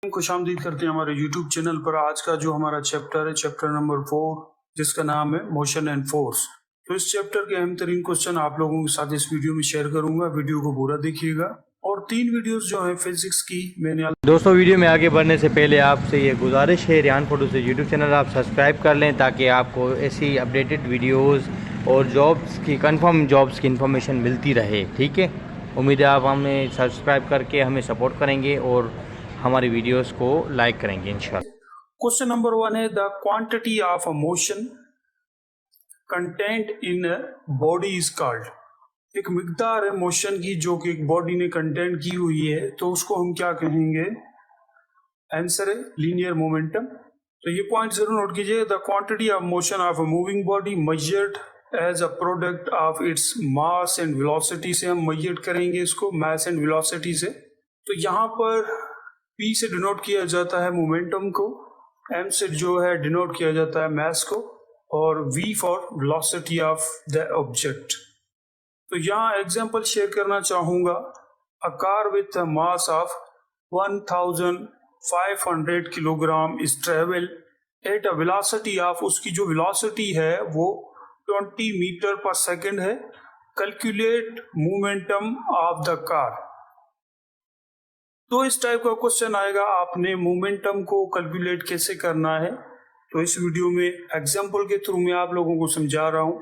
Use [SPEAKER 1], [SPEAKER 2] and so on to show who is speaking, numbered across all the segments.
[SPEAKER 1] खुशामदीद करते हैं हमारे YouTube चैनल पर। आज का जो हमारा चैप्टर है चैप्टर नंबर 4, जिसका नाम है मोशन एंड फोर्स। तो इस चैप्टर के अहम तरीन क्वेश्चन आप लोगों के साथ इस वीडियो में शेयर करूंगा। वीडियो को पूरा देखिएगा और 3 वीडियोस जो है फिजिक्स की मैंने
[SPEAKER 2] दोस्तों, वीडियो में आगे बढ़ने से पहले आपसे ये गुजारिश है, रियान फोटो से यूट्यूब चैनल आप सब्सक्राइब कर लें ताकि आपको ऐसी अपडेटेड वीडियोस और जॉब्स की कंफर्म जॉब्स की इन्फॉर्मेशन मिलती रहे। ठीक है, उम्मीद है आप हमें सब्सक्राइब करके हमें सपोर्ट करेंगे और हमारी वीडियोस को लाइक करेंगे इंशाल्लाह।
[SPEAKER 1] क्वेश्चन नंबर 1 है the quantity of a motion content in a body is called. एक मिकदार है मोशन की जो कि एक बॉडी ने कंटेंट की हुई है, तो उसको हम क्या कहेंगे? आंसर है लीनियर मोमेंटम। तो ये पॉइंट जरूर नोट कीजिए। The quantity of motion of a moving body measured as a product of its mass and velocity से हम मेजर करेंगे इसको, मास एंड वेलोसिटी से। तो यहाँ पर P से डिनोट किया जाता है मोमेंटम को, M से जो है डिनोट किया जाता है मास को, और V for velocity of the object. तो यहाँ एग्जांपल शेयर करना चाहूंगा। A car with a mass of 1500 kilogram is travel at a velocity of, उसकी जो वेलोसिटी है वो 20 मीटर पर सेकेंड है। Calculate momentum of the car. तो इस टाइप का क्वेश्चन आएगा, आपने मोमेंटम को कैलकुलेट कैसे करना है। तो इस वीडियो में एग्जांपल के थ्रू मैं आप लोगों को समझा रहा हूं।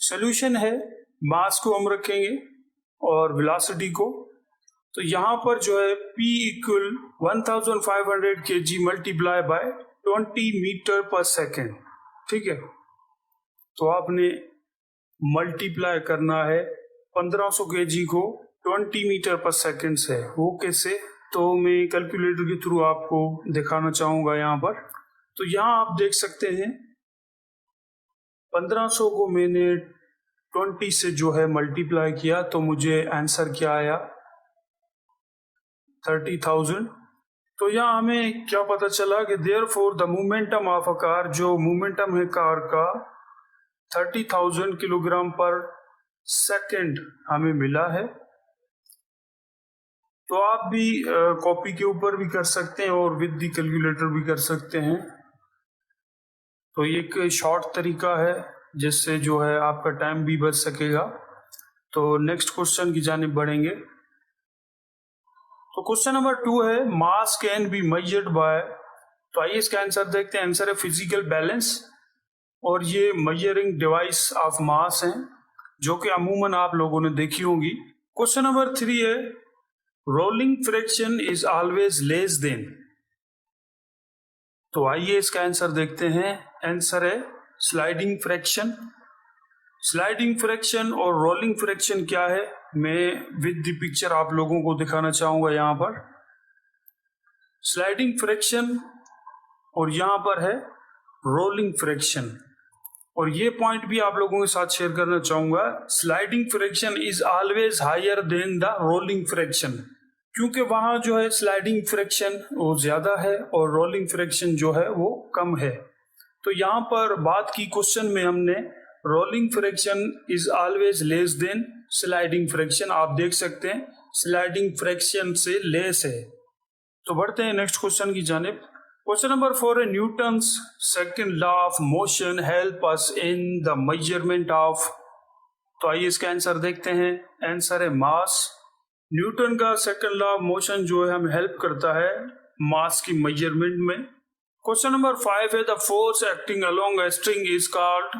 [SPEAKER 1] सॉल्यूशन है, मास को हम रखेंगे और वेलोसिटी को। तो यहाँ पर जो है P equal 1500 kg multiply by 20 metre per second. ठीक है, तो आपने मल्टीप्लाई करना है 1500 kg को 20 मीटर पर सेकेंड से। वो कैसे? तो मैं कैलकुलेटर के थ्रू आपको दिखाना चाहूंगा यहाँ पर। तो यहाँ आप देख सकते हैं 1500 को मैंने 20 से जो है मल्टीप्लाई किया, तो मुझे आंसर क्या आया? 30,000। तो यहाँ हमें क्या पता चला कि therefore the momentum of a car, जो मोमेंटम है कार का 30,000 किलोग्राम पर सेकेंड हमें मिला है। तो आप भी कॉपी के ऊपर भी कर सकते हैं और विद दी कैलकुलेटर भी कर सकते हैं। तो ये एक शॉर्ट तरीका है जिससे जो है आपका टाइम भी बच सकेगा। तो नेक्स्ट क्वेश्चन की जानिब बढ़ेंगे। तो क्वेश्चन नंबर 2 है मास कैन बी मेजर्ड बाय। तो आइए इसका आंसर देखते हैं। आंसर है फिजिकल बैलेंस, और ये मेजरिंग डिवाइस ऑफ मास है जो कि अमूमन आप लोगों ने देखी होंगी। क्वेश्चन नंबर 3 है rolling fraction is always less than. तो आइए इसका आंसर देखते हैं। आंसर है स्लाइडिंग फ्रैक्शन। स्लाइडिंग फ्रैक्शन और रोलिंग फ्रैक्शन क्या है, मैं विद द पिक्चर आप लोगों को दिखाना चाहूंगा। यहाँ पर स्लाइडिंग फ्रैक्शन और यहाँ पर है रोलिंग फ्रैक्शन, और ये पॉइंट भी आप लोगों के साथ शेयर करना चाहूंगा। Sliding friction is always higher than the rolling friction, क्योंकि वहां जो है स्लाइडिंग फ्रैक्शन वो ज्यादा है और रोलिंग फ्रैक्शन जो है वो कम है। तो यहाँ पर बात की क्वेश्चन में हमने rolling fraction is always less than sliding fraction. आप देख सकते हैं स्लाइडिंग फ्रैक्शन से लेस है। तो बढ़ते हैं नेक्स्ट क्वेश्चन की जानिब। क्वेश्चन नंबर 4 है Newton's second law of motion help us in the measurement of. तो आइए इसका आंसर देखते हैं। आंसर है मास। न्यूटन का सेकंड लॉ ऑफ मोशन जो है हमें हेल्प करता है मास की मेजरमेंट में। क्वेश्चन नंबर 5 है the force acting along a string is called.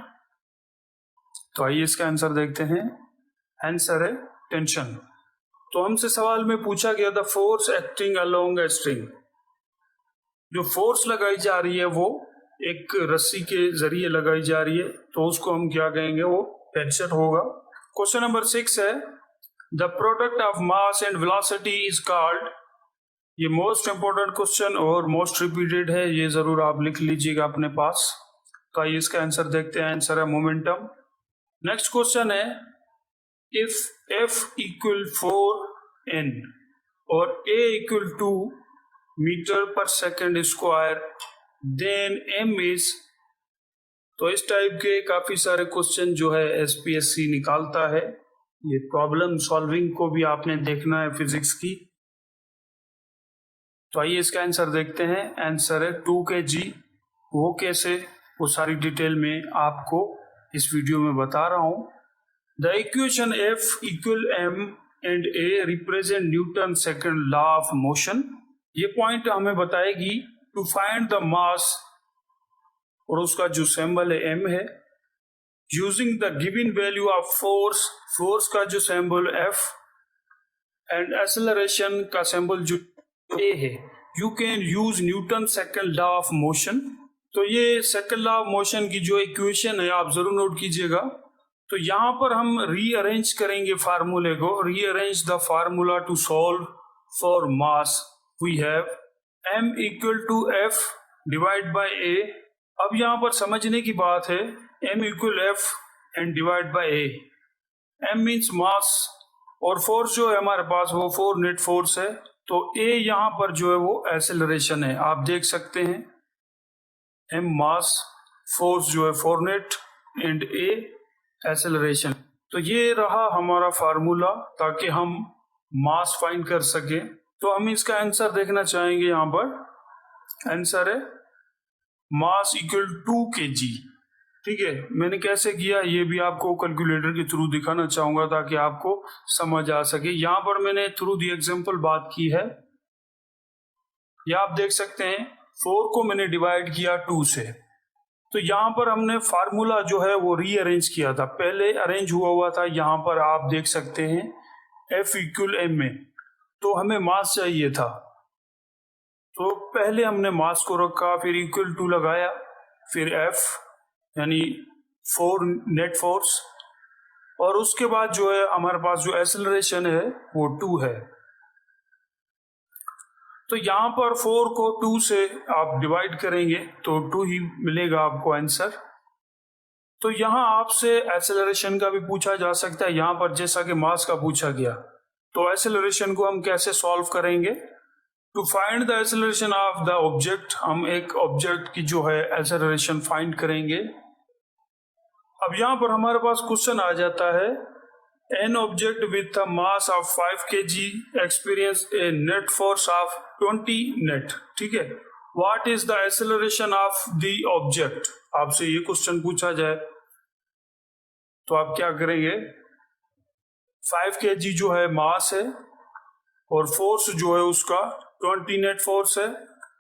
[SPEAKER 1] तो आइए इसका आंसर देखते हैं। आंसर है टेंशन। तो हमसे सवाल में पूछा गया the force acting along a string, जो फोर्स लगाई जा रही है वो एक रस्सी के जरिए लगाई जा रही है, तो उसको हम क्या कहेंगे? वो टेंशन होगा। क्वेश्चन नंबर 6 है the product of mass and velocity is called. ये मोस्ट इंपोर्टेंट क्वेश्चन और मोस्ट रिपीटेड है, ये जरूर आप लिख लीजिएगा अपने पास। तो आइए इसका आंसर देखते हैं। आंसर है मोमेंटम। नेक्स्ट क्वेश्चन है इफ F इक्वल 4n और A equal 2 metre per second square then M is. तो इस टाइप के काफी सारे क्वेश्चन जो है SPSC निकालता है। ये प्रॉब्लम सॉल्विंग को भी आपने देखना है फिजिक्स की। तो आइए इसका आंसर देखते हैं। आंसर है 2 kg। वो कैसे, वो सारी डिटेल में आपको इस वीडियो में बता रहा हूँ। The equation F equal m and A represent Newton second law of motion. ये पॉइंट हमें बताएगी टू फाइंड द मास, और उसका जो सिंबल है m है, using the given value of force, force का जो सिंबल F एंड एक्सेलरेशन का सिंबल जो A है। You can use Newton second law of motion. तो ये सेकंड लॉ ऑफ मोशन की जो इक्वेशन है आप जरूर नोट कीजिएगा। तो यहाँ पर हम रीअरेंज करेंगे फार्मूले को। Rearrange the formula to solve for mass. We have m equal to f divide by a। अब यहाँ पर समझने की बात है, m equal f and divide by a। m means mass और फोर्स जो है हमारे पास वो 4 नेट फोर्स है। तो a यहाँ पर जो है वो एक्सेलरेशन है, आप देख सकते हैं। m मास, फोर्स जो है 4 नेट एंड a एक्सेलरेशन। तो ये रहा हमारा फार्मूला ताकि हम मास फाइंड कर सके। तो हम इसका आंसर देखना चाहेंगे। यहाँ पर आंसर है मास इक्वल 2 kg। ठीक है, मैंने कैसे किया ये भी आपको कैलकुलेटर के थ्रू दिखाना चाहूंगा ताकि आपको समझ आ सके। यहाँ पर मैंने थ्रू दी एग्जांपल बात की है। या आप देख सकते हैं 4 को मैंने डिवाइड किया 2 से। तो यहाँ पर हमने फार्मूला जो है वो रीअरेंज किया था। पहले अरेंज हुआ था, यहाँ पर आप देख सकते हैं F इक्वल m में। तो हमें मास चाहिए था, तो पहले हमने मास को रखा, फिर इक्वल टू लगाया, फिर F यानी 4 नेट फोर्स, और उसके बाद जो है हमारे पास जो एक्सेलरेशन है वो 2 है। तो यहाँ पर 4 को 2 से आप डिवाइड करेंगे तो 2 ही मिलेगा आपको आंसर। तो यहाँ आपसे एक्सेलरेशन का भी पूछा जा सकता है, यहाँ पर जैसा कि मास का पूछा गया। तो एक्सेलरेशन को हम कैसे सॉल्व करेंगे? To find the acceleration of the object, हम एक ऑब्जेक्ट की जो है एक्सेलरेशन फाइंड करेंगे। अब यहाँ पर हमारे पास क्वेश्चन आ जाता है, an object with a mass of 5 kg experience A net force of 20 net. ठीक है, what is the acceleration of the object? आपसे ये क्वेश्चन पूछा जाए तो आप क्या करेंगे? 5 kg जो है मास है और फोर्स जो है उसका 20 नेट फोर्स है,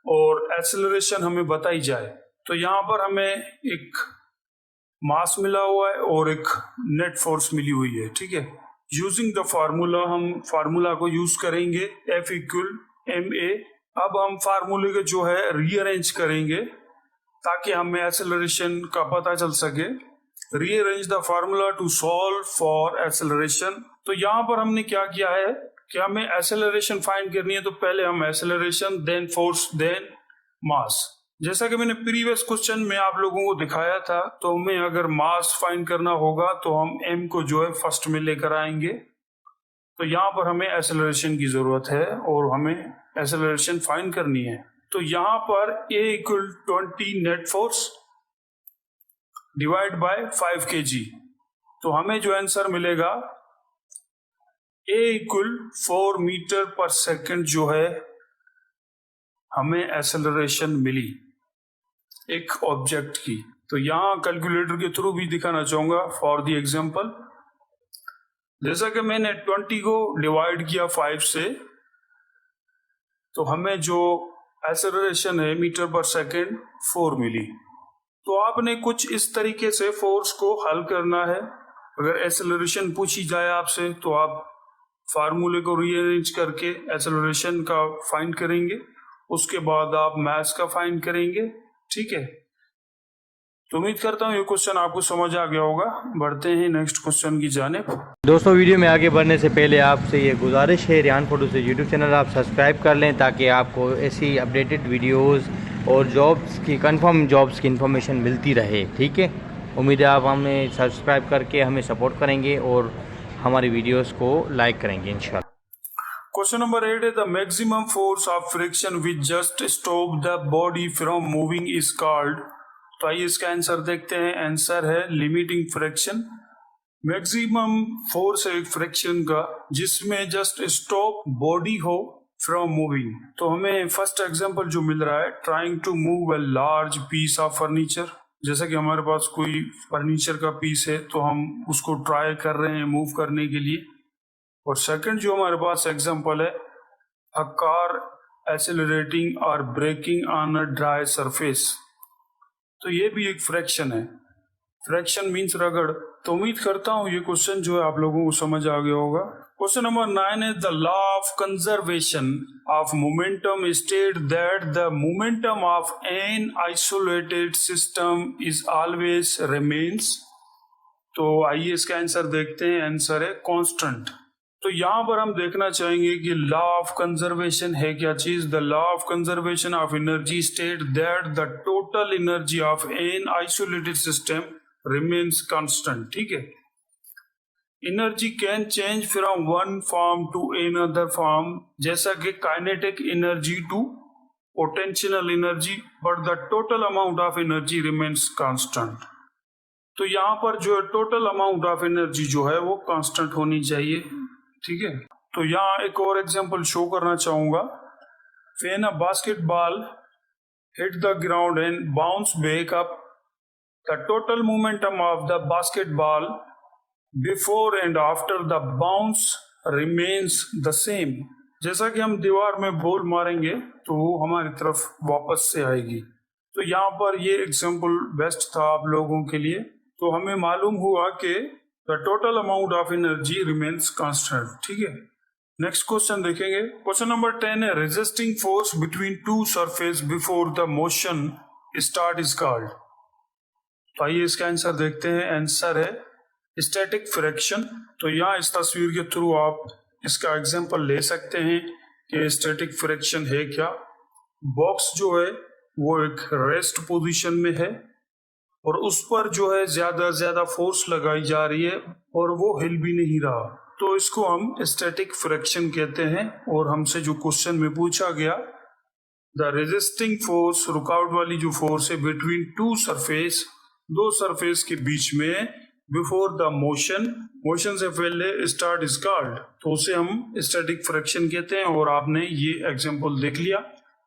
[SPEAKER 1] और एक्सेलरेशन हमें बताई जाए। तो यहाँ पर हमें एक मास मिला हुआ है और एक नेट फोर्स मिली हुई है। ठीक है, यूजिंग द फार्मूला, हम फार्मूला को यूज करेंगे F इक्वल ma। अब हम फार्मूले को जो है रीअरेंज करेंगे ताकि हमें एक्सेलरेशन का पता चल सके। Rearrange the formula to solve for acceleration. तो यहाँ पर हमने क्या किया है कि हमें एक्सेलरेशन फाइंड करनी है, तो पहले हम acceleration, then force, then mass. जैसा कि मैंने प्रीवियस क्वेश्चन में आप लोगों को दिखाया था, तो हमें अगर मास फाइंड करना होगा तो हम m को जो है फर्स्ट में लेकर आएंगे। तो यहाँ पर हमें एक्सेलरेशन की जरूरत है और हमें एक्सेलरेशन फाइंड करनी है। तो यहाँ पर a equal 20 net force divide by 5 kg। तो हमें जो आंसर मिलेगा a इक्वल 4 मीटर पर सेकंड जो है हमें एक्सेलरेशन मिली एक ऑब्जेक्ट की। तो यहाँ कैलकुलेटर के थ्रू भी दिखाना चाहूंगा फॉर द एग्जांपल। जैसा कि मैंने 20 को डिवाइड किया 5 से, तो हमें जो एक्सेलरेशन है मीटर पर सेकंड 4 मिली। तो आपने कुछ इस तरीके से फोर्स को हल करना है। अगर एक्सेलरेशन पूछी जाए आपसे तो आप फार्मूले को रीअरेंज करके एक्सेलरेशन का फाइंड करेंगे, उसके बाद आप मास का फाइंड करेंगे। ठीक है, तो उम्मीद करता हूँ ये क्वेश्चन आपको समझ आ गया होगा। बढ़ते हैं नेक्स्ट क्वेश्चन की जानिब।
[SPEAKER 2] दोस्तों, वीडियो में आगे बढ़ने से पहले आपसे ये गुजारिश है, रियान फोटो से यूट्यूब चैनल आप सब्सक्राइब कर लें ताकि आपको ऐसी अपडेटेड वीडियोस और जॉब्स की कंफर्म जॉब्स की इन्फॉर्मेशन मिलती रहे। ठीक है, उम्मीद है आप हमें सब्सक्राइब करके हमें सपोर्ट करेंगे और हमारी वीडियोस को लाइक करेंगे इंशाल्लाह।
[SPEAKER 1] क्वेश्चन नंबर 8 है, the maximum force of friction which just stop the body from moving is called. तो आइए इसका आंसर देखते हैं। आंसर है लिमिटिंग फ्रिक्शन। मैक्सिमम फोर्स है एक फ्रिक्शन का जिसमें जस्ट स्टॉप बॉडी हो फ्रॉम मूविंग। तो हमें फर्स्ट एग्जांपल जो मिल रहा है, trying to move a large piece of furniture. जैसा कि हमारे पास कोई फर्नीचर का पीस है तो हम उसको ट्राई कर रहे हैं मूव करने के लिए। और सेकंड जो हमारे पास एग्जांपल है, अ कार एक्सेलरेटिंग और braking on a dry surface. तो ये भी एक फ्रैक्शन है। फ्रैक्शन मीन्स रगड़। तो उम्मीद करता हूँ ये क्वेश्चन जो है आप लोगों को समझ आ गया होगा। क्वेश्चन नंबर 9 है, the law of conservation of momentum state that the momentum of an isolated system is always remains. तो आइए इसका आंसर देखते हैं। आंसर है कांस्टेंट। तो यहाँ पर हम देखना चाहेंगे कि लॉ ऑफ कंजर्वेशन है क्या चीज। The law of conservation of energy state that the total energy of an isolated system remains constant. ठीक है। Energy can change from one form to another form, जैसा कि kinetic energy to potential energy, but the total amount of energy remains constant. तो यहाँ पर जो total amount of energy जो है वो कांस्टेंट होनी चाहिए। ठीक है। तो यहाँ एक और एग्जांपल शो करना चाहूंगा। When a basketball hit the ground and bounce back up, the total momentum of the basketball before and after the bounce remains the same. जैसा कि हम दीवार में बॉल मारेंगे तो वो हमारी तरफ वापस से आएगी। तो यहाँ पर ये एग्जांपल बेस्ट था आप लोगों के लिए। तो हमें मालूम हुआ कि the total amount of energy remains constant. ठीक है। नेक्स्ट क्वेश्चन देखेंगे। क्वेश्चन नंबर 10 है, resisting force between two surface before the motion start is called. तो आइए इसका आंसर देखते हैं। आंसर है स्टैटिक फ्रिक्शन। तो यहाँ इस तस्वीर के थ्रू आप इसका एग्जांपल ले सकते हैं कि स्टैटिक फ्रिक्शन है क्या। बॉक्स जो है वो एक रेस्ट पोजीशन में है और उस पर जो है ज्यादा ज्यादा फोर्स लगाई जा रही है और वो हिल भी नहीं रहा, तो इसको हम स्टैटिक फ्रिक्शन कहते हैं। और हमसे जो क्वेश्चन में पूछा गया, द रेजिस्टिंग फोर्स, रुकावट वाली जो फोर्स है, बिटवीन टू सरफेस, दो सरफेस के बीच में, बिफोर द मोशन, मोशन से पहले स्टार्ट इज कॉल्ड, तो उसे हम स्टैटिक फ्रिक्शन कहते हैं। और आपने ये एग्जांपल देख लिया।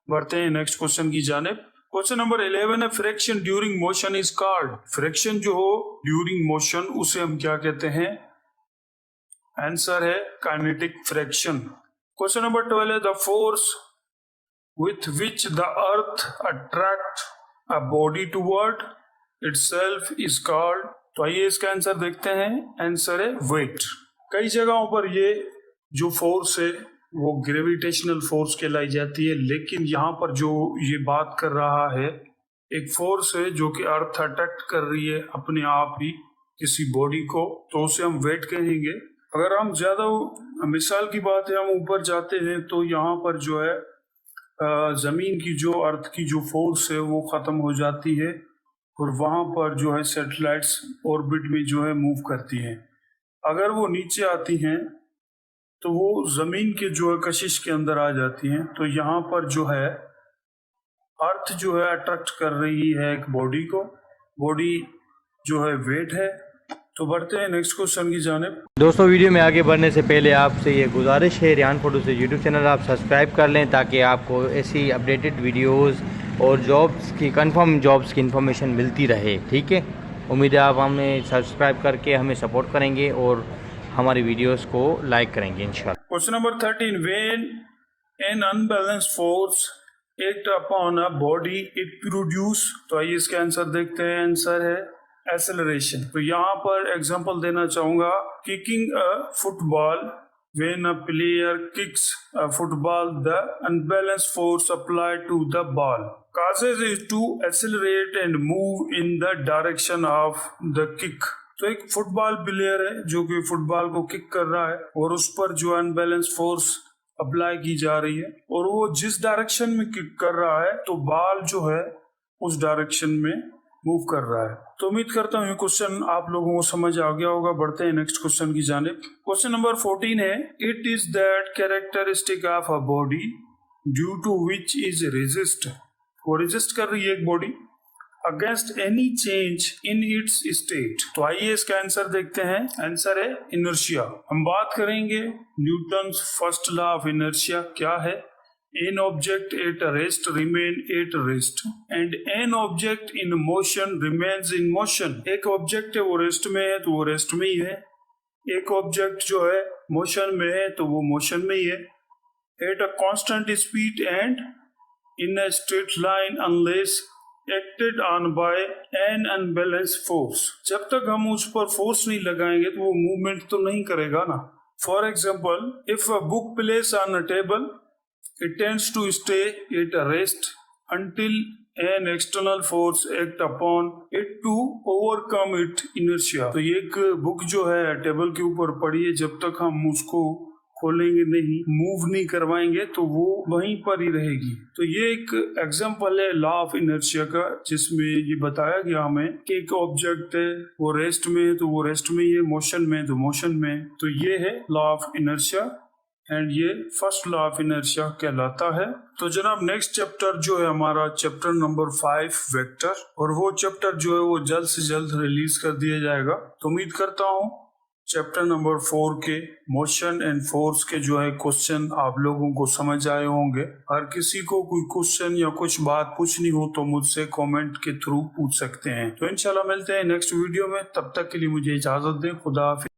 [SPEAKER 1] बढ़ते हैं नेक्स्ट क्वेश्चन की जानिब। क्वेश्चन नंबर 11 है, friction during motion is called. Friction जो हो ड्यूरिंग मोशन उसे हम क्या कहते हैं। आंसर है काइनेटिक फ्रिक्शन। क्वेश्चन नंबर 12 है, the force with which the earth attract a body toward itself is called. तो आइए इसका आंसर देखते हैं। आंसर है वेट। कई जगहों पर ये जो फोर्स है वो ग्रेविटेशनल फोर्स कहलाई जाती है, लेकिन यहाँ पर जो ये बात कर रहा है, एक फोर्स है जो कि अर्थ अट्रैक्ट कर रही है अपने आप ही किसी बॉडी को, तो उसे हम वेट कहेंगे। अगर हम ज्यादा मिसाल की बात है, हम ऊपर जाते हैं तो यहाँ पर जो है जमीन की जो अर्थ की जो फोर्स है वो खत्म हो जाती है और वहां पर जो है सैटेलाइट्स ऑर्बिट में जो है मूव करती हैं। अगर वो नीचे आती हैं तो वो जमीन के जो है कशिश के अंदर आ जाती हैं। तो यहाँ पर जो है अर्थ जो है अट्रैक्ट कर रही है एक बॉडी को, बॉडी जो है वेट है। तो बढ़ते हैं नेक्स्ट क्वेश्चन की जानिब।
[SPEAKER 2] दोस्तों, वीडियो में आगे बढ़ने से पहले आपसे ये गुजारिश है, रियान फोटो से यूट्यूब चैनल आप सब्सक्राइब कर लें ताकि आपको ऐसी अपडेटेड वीडियोस और जॉब्स की कंफर्म जॉब्स की इन्फॉर्मेशन मिलती रहे। ठीक है। उम्मीद है आप हमें सब्सक्राइब करके हमें सपोर्ट करेंगे और हमारी वीडियोस को लाइक करेंगे इंशाल्लाह।
[SPEAKER 1] Question number 13, when an unbalanced force act upon a body it produce. तो आइए इसका आंसर देखते हैं। आंसर है एक्सेलरेशन। तो यहाँ पर एग्जांपल देना चाहूंगा, kicking a football, when a player kicks a football the unbalanced force applied to the ball causes it to accelerate and move in the direction of the kick। तो एक football player है जो कि football को kick कर रहा है और उस पर जो अनबैलेंस फोर्स अप्लाई की जा रही है और वो जिस डायरेक्शन में किक कर रहा है तो बॉल जो है उस डायरेक्शन में मूव कर रहा है। तो उम्मीद करता हूँ ये क्वेश्चन आप लोगों को समझ आ गया होगा। बढ़ते हैं नेक्स्ट क्वेश्चन की जानिब। क्वेश्चन नंबर 14 है, it is that characteristic of a body due to which is resist. वो रेजिस्ट कर रही है एक बॉडी against any change in its state. तो आइए इसका आंसर देखते हैं। आंसर है इनर्शिया। हम बात करेंगे Newton's first law of inertia क्या है An object at rest remain at rest and an object in motion remains in motion. एक ऑब्जेक्ट है वो रेस्ट में है तो वो रेस्ट में ही है, एक ऑब्जेक्ट जो है मोशन में है तो वो मोशन में ही है. At a constant speed and in a straight line unless acted on by an unbalanced force. जब तक हम उस पर फोर्स नहीं लगाएंगे तो वो मूवमेंट तो नहीं करेगा ना. For example, if a book placed on a table, it tends to stay at a rest until an external force act upon it to overcome its inertia. तो ये एक बुक जो है टेबल के ऊपर पड़ी है, जब तक हम उसको खोलेंगे नहीं, मूव नहीं करवाएंगे तो वो वहीं पर ही रहेगी. तो ये एक एग्जांपल है लॉ ऑफ इनर्शिया का, जिसमें ये बताया गया हमें कि एक ऑब्जेक्ट है वो रेस्ट में है तो वो रेस्ट में ही है, मोशन में है तो मोशन में है. तो ये है लॉ ऑफ इनर्शिया एंड ये फर्स्ट लॉ ऑफ इनर्शिया कहलाता है. तो जनाब नेक्स्ट चैप्टर जो है हमारा चैप्टर नंबर 5 वेक्टर, और वो चैप्टर जो है वो जल्द से जल्द रिलीज कर दिया जाएगा. तो उम्मीद करता हूँ चैप्टर नंबर 4 के मोशन एंड फोर्स के जो है क्वेश्चन आप लोगों को समझ आए होंगे. हर किसी को कोई क्वेश्चन या कुछ बात पूछनी हो तो मुझसे कमेंट के थ्रू पूछ सकते हैं. तो इंशाल्लाह मिलते हैं नेक्स्ट वीडियो में, तब तक के लिए मुझे इजाजत दें. खुदा हाफिज.